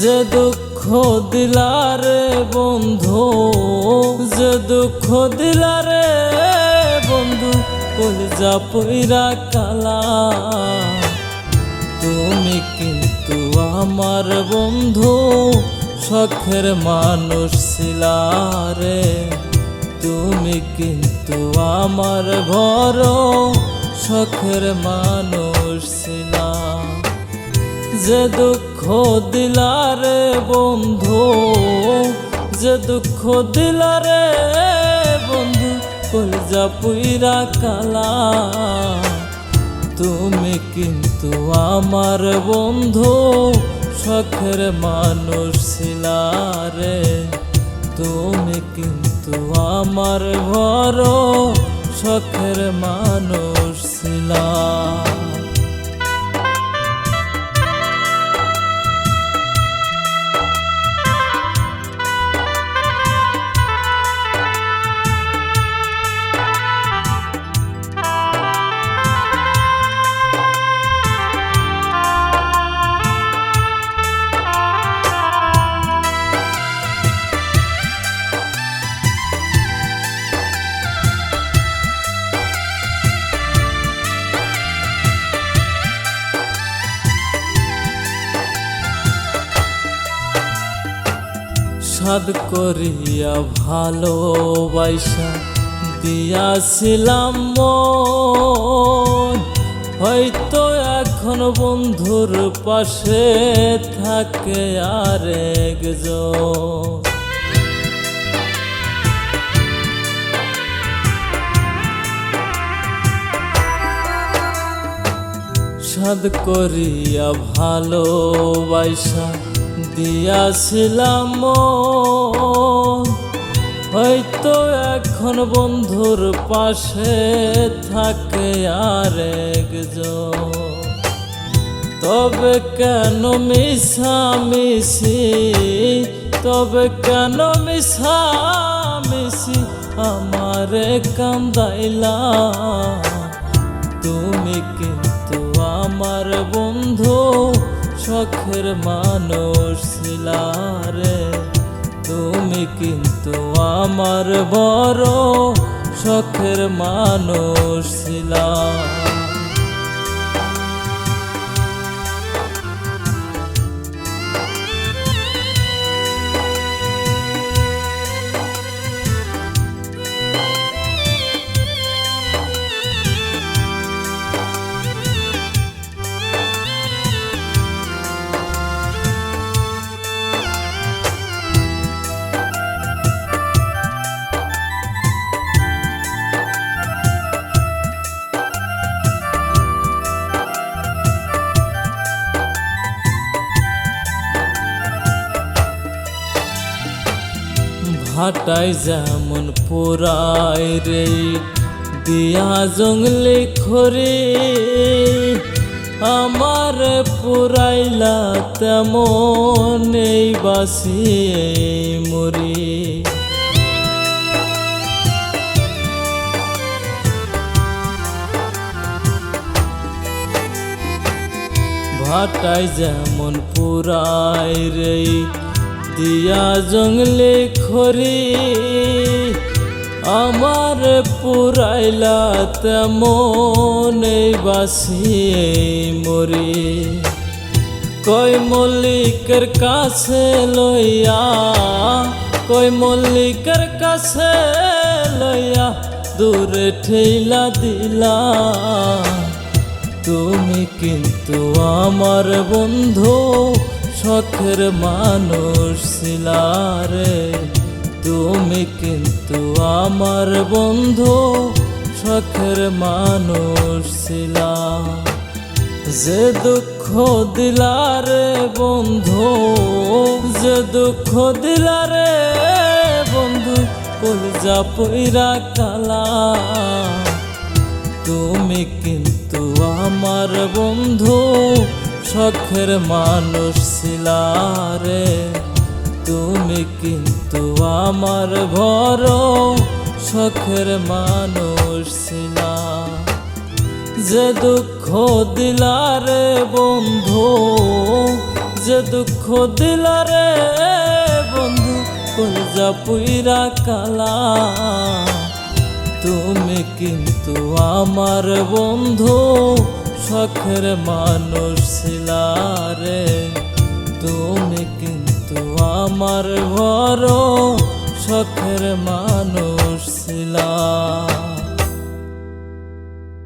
যে দুঃখ দিলারে বন্ধু, যে দুঃখ দিলারে বন্ধু, কলিজা পইরা কালা। তুমি কিন্তু আমার বন্ধু শখের মানুষ ছিলারে, তুমি কিন্তু আমার বড় শখের মানুষ ছিলা। যে দুঃখ দিলারে বন্ধু, যে দুঃখ দিলারে বন্ধু, কলিজা পুইরা কালা। তুমি কিন্তু আমার বন্ধু শখের মানুষ ছিলারে, তুমি কিন্তু আমার বড় শখের মানুষ ছিলা। সাদ করিয়া ভালোবাসা দিয়াছিলাম মন, হয়তো এখন বন্ধুর পাশে থাকে আরেকজন। সাদ করিয়া ভালোবাসা দিয়াছিলাম মন, হয়তো এখন বন্ধুর পাশে থাকে আরেকজন। তবে কেন মিশামিশি, তবে কেন মিশামিশি আমারে কান্দাইলা। তুমি কিন্তু আমার বন্ধু শখের মানুষ ছিলারে, তুমি কিন্তু আমার বড় শখের মানুষ ছিলা। ভাটায় যেমন পোড়ায় রে দিয়া জঙ্গলে খরে, আমার পোড়াইলা তেমন এই বাসিয়ে মরি। ভাটায় যেমন পোড়ায় রে দিয়া জঙ্গলে খরি, আমার পুরাইলা তেমন এই বাসিয়ে মরি। কই মল্লিকের কাছে লইয়া, কই মল্লিকের কাছে লইয়া দূরে ঠেলা দিলা। তুমি কিন্তু আমার বন্ধু শখের মানুষ ছিলারে, তুমি কিন্তু আমার বন্ধু শখের মানুষ ছিলা। যে দুঃখ দিলারে বন্ধু, যে দুঃখ দিলারে বন্ধু, কলিজা পইরা কালা। তুমি কিন্তু আমার বন্ধু শখের মানুষ ছিলারে, তুমি কিন্তু আমার বড় শখের মানুষ ছিলা। যে দুঃখ দিলারে বন্ধু, যে দুঃখ দিলা রে বন্ধু কলজা পুইরা কালা। তুমি কিন্তু আমার বন্ধু শখের মানুষ ছিলা রে, তুমি কিন্তু আমার বড় শখের মানুষ ছিলা।